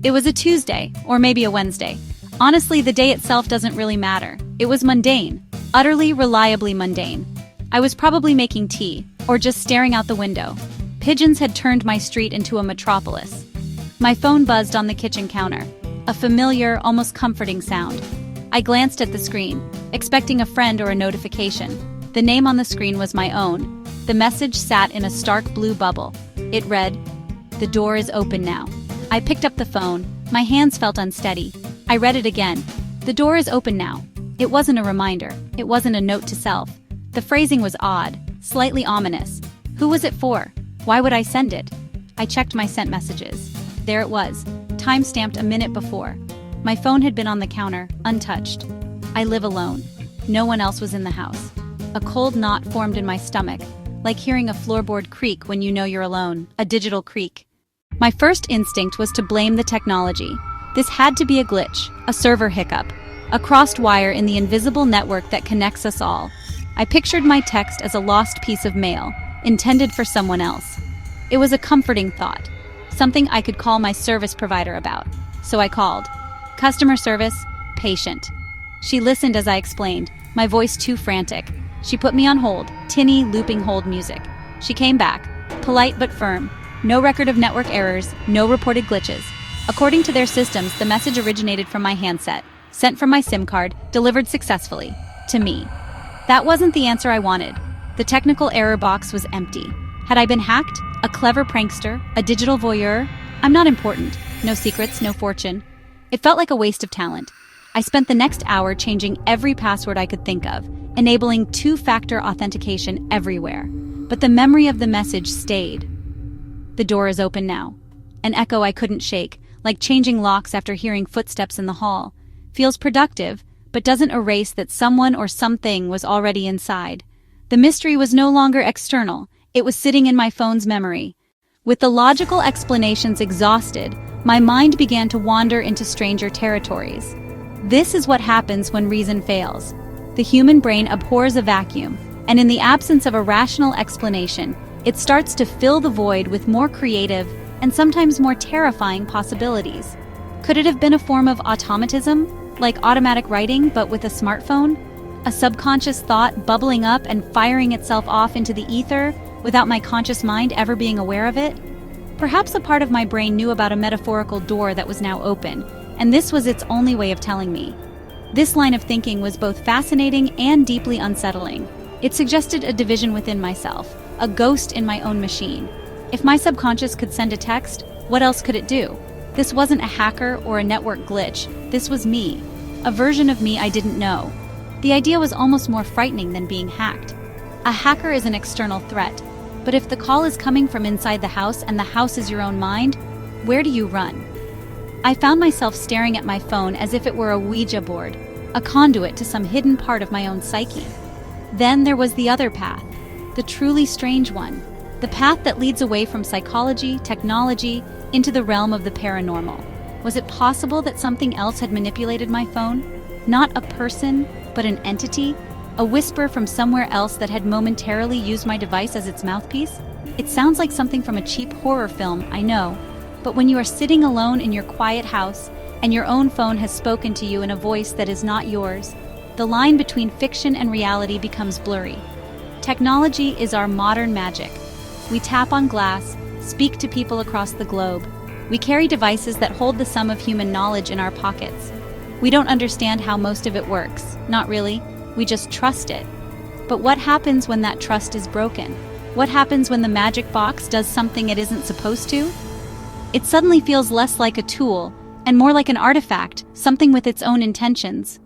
It was a Tuesday, or maybe a Wednesday. Honestly, the day itself doesn't really matter. It was mundane. Utterly, reliably mundane. I was probably making tea, or just staring out the window. Pigeons had turned my street into a metropolis. My phone buzzed on the kitchen counter. A familiar, almost comforting sound. I glanced at the screen, expecting a friend or a notification. The name on the screen was my own. The message sat in a stark blue bubble. It read, "The door is open now." I picked up the phone. My hands felt unsteady. I read it again. "The door is open now." It wasn't a reminder. It wasn't a note to self. The phrasing was odd, slightly ominous. Who was it for? Why would I send it? I checked my sent messages. There it was, time-stamped a minute before. My phone had been on the counter, untouched. I live alone. No one else was in the house. A cold knot formed in my stomach, like hearing a floorboard creak when you know you're alone, a digital creak. My first instinct was to blame the technology. This had to be a glitch, a server hiccup, a crossed wire in the invisible network that connects us all. I pictured my text as a lost piece of mail, intended for someone else. It was a comforting thought, something I could call my service provider about. So I called. Customer service, patient. She listened as I explained, my voice too frantic. She put me on hold, tinny, looping hold music. She came back, polite but firm. No record of network errors, no reported glitches. According to their systems, the message originated from my handset, sent from my SIM card, delivered successfully. To me. That wasn't the answer I wanted. The technical error box was empty. Had I been hacked? A clever prankster? A digital voyeur? I'm not important. No secrets, no fortune. It felt like a waste of talent. I spent the next hour changing every password I could think of, enabling two-factor authentication everywhere. But the memory of the message stayed. The door is open now. An echo I couldn't shake, like changing locks after hearing footsteps in the hall. Feels productive, but doesn't erase that someone or something was already inside. The mystery was no longer external. It was sitting in my phone's memory. With the logical explanations exhausted, my mind began to wander into stranger territories. This is what happens when reason fails. The human brain abhors a vacuum, and in the absence of a rational explanation, it starts to fill the void with more creative and sometimes more terrifying possibilities. Could it have been a form of automatism, like automatic writing but with a smartphone? A subconscious thought bubbling up and firing itself off into the ether without my conscious mind ever being aware of it? Perhaps a part of my brain knew about a metaphorical door that was now open, and this was its only way of telling me. This line of thinking was both fascinating and deeply unsettling. It suggested a division within myself, a ghost in my own machine. If my subconscious could send a text, what else could it do? This wasn't a hacker or a network glitch. This was me, a version of me I didn't know. The idea was almost more frightening than being hacked. A hacker is an external threat, but if the call is coming from inside the house and the house is your own mind, where do you run? I found myself staring at my phone as if it were a Ouija board, a conduit to some hidden part of my own psyche. Then there was the other path, the truly strange one, the path that leads away from psychology, technology, into the realm of the paranormal. Was it possible that something else had manipulated my phone? Not a person, but an entity? A whisper from somewhere else that had momentarily used my device as its mouthpiece? It sounds like something from a cheap horror film, I know. But when you are sitting alone in your quiet house, and your own phone has spoken to you in a voice that is not yours, the line between fiction and reality becomes blurry. Technology is our modern magic. We tap on glass, speak to people across the globe. We carry devices that hold the sum of human knowledge in our pockets. We don't understand how most of it works. Not really. We just trust it. But what happens when that trust is broken? What happens when the magic box does something it isn't supposed to? It suddenly feels less like a tool and more like an artifact, something with its own intentions.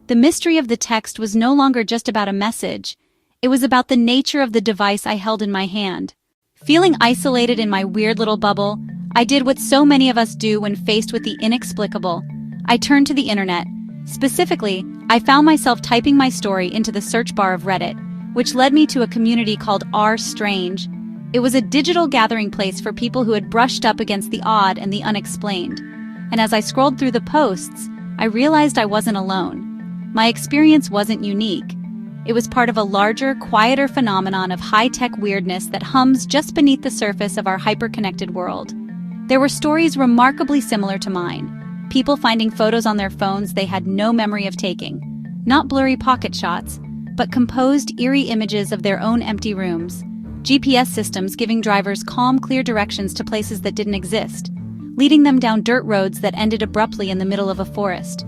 The mystery of the text was no longer just about a message. It was about the nature of the device I held in my hand. Feeling isolated in my weird little bubble, I did what so many of us do when faced with the inexplicable. I turned to the internet. Specifically, I found myself typing my story into the search bar of Reddit, which led me to a community called r/Strange. It was a digital gathering place for people who had brushed up against the odd and the unexplained. And as I scrolled through the posts, I realized I wasn't alone. My experience wasn't unique. It was part of a larger, quieter phenomenon of high-tech weirdness that hums just beneath the surface of our hyper-connected world. There were stories remarkably similar to mine. People finding photos on their phones they had no memory of taking. Not blurry pocket shots, but composed, eerie images of their own empty rooms. GPS systems giving drivers calm, clear directions to places that didn't exist, leading them down dirt roads that ended abruptly in the middle of a forest.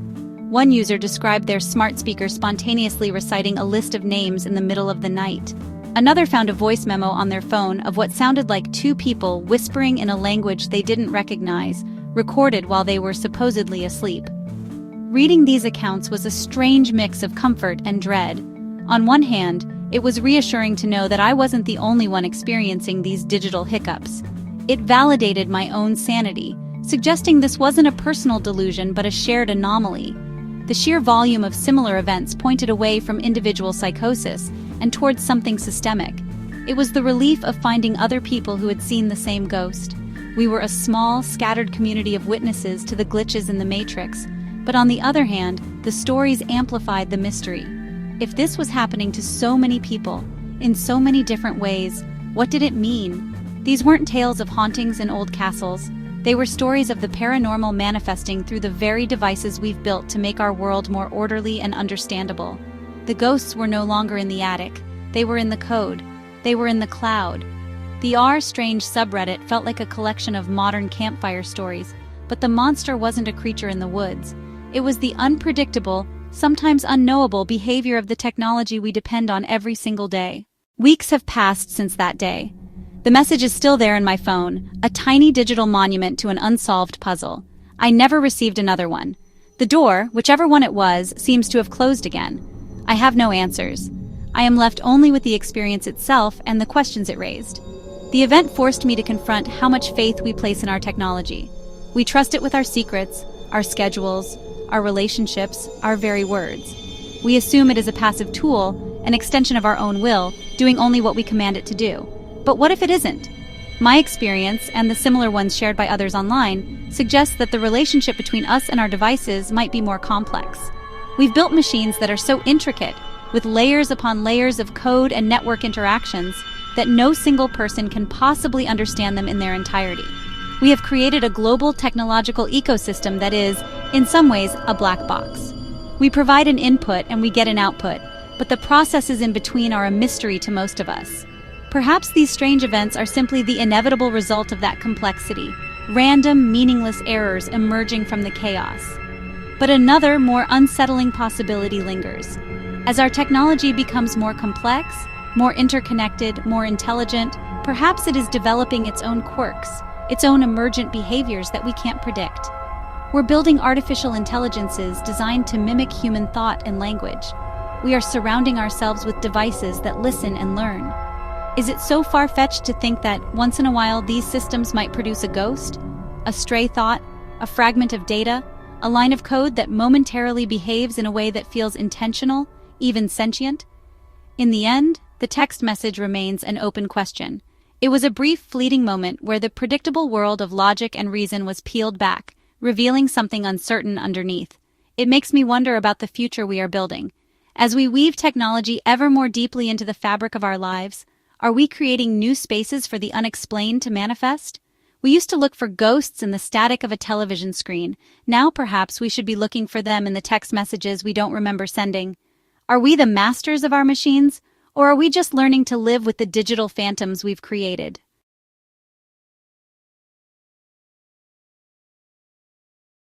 One user described their smart speaker spontaneously reciting a list of names in the middle of the night. Another found a voice memo on their phone of what sounded like two people whispering in a language they didn't recognize, recorded while they were supposedly asleep. Reading these accounts was a strange mix of comfort and dread. On one hand, it was reassuring to know that I wasn't the only one experiencing these digital hiccups. It validated my own sanity, suggesting this wasn't a personal delusion but a shared anomaly. The sheer volume of similar events pointed away from individual psychosis and towards something systemic. It was the relief of finding other people who had seen the same ghost. We were a small, scattered community of witnesses to the glitches in the Matrix, but on the other hand, the stories amplified the mystery. If this was happening to so many people, in so many different ways, what did it mean? These weren't tales of hauntings in old castles. They were stories of the paranormal manifesting through the very devices we've built to make our world more orderly and understandable. The ghosts were no longer in the attic. They were in the code. They were in the cloud. The R Strange subreddit felt like a collection of modern campfire stories, but the monster wasn't a creature in the woods. It was the unpredictable, sometimes unknowable behavior of the technology we depend on every single day. Weeks have passed since that day. The message is still there in my phone, a tiny digital monument to an unsolved puzzle. I never received another one. The door, whichever one it was, seems to have closed again. I have no answers. I am left only with the experience itself and the questions it raised. The event forced me to confront how much faith we place in our technology. We trust it with our secrets, our schedules, our relationships, our very words. We assume it is a passive tool, an extension of our own will, doing only what we command it to do. But what if it isn't? My experience, and the similar ones shared by others online, suggests that the relationship between us and our devices might be more complex. We've built machines that are so intricate, with layers upon layers of code and network interactions, that no single person can possibly understand them in their entirety. We have created a global technological ecosystem that is, in some ways, a black box. We provide an input and we get an output, but the processes in between are a mystery to most of us. Perhaps these strange events are simply the inevitable result of that complexity, random, meaningless errors emerging from the chaos. But another, more unsettling possibility lingers. As our technology becomes more complex, more interconnected, more intelligent, perhaps it is developing its own quirks, its own emergent behaviors that we can't predict. We're building artificial intelligences designed to mimic human thought and language. We are surrounding ourselves with devices that listen and learn. Is it so far-fetched to think that, once in a while, these systems might produce a ghost? A stray thought? A fragment of data? A line of code that momentarily behaves in a way that feels intentional, even sentient? In the end, the text message remains an open question. It was a brief, fleeting moment where the predictable world of logic and reason was peeled back, revealing something uncertain underneath. It makes me wonder about the future we are building. As we weave technology ever more deeply into the fabric of our lives, are we creating new spaces for the unexplained to manifest? We used to look for ghosts in the static of a television screen. Now perhaps we should be looking for them in the text messages we don't remember sending. Are we the masters of our machines, or are we just learning to live with the digital phantoms we've created?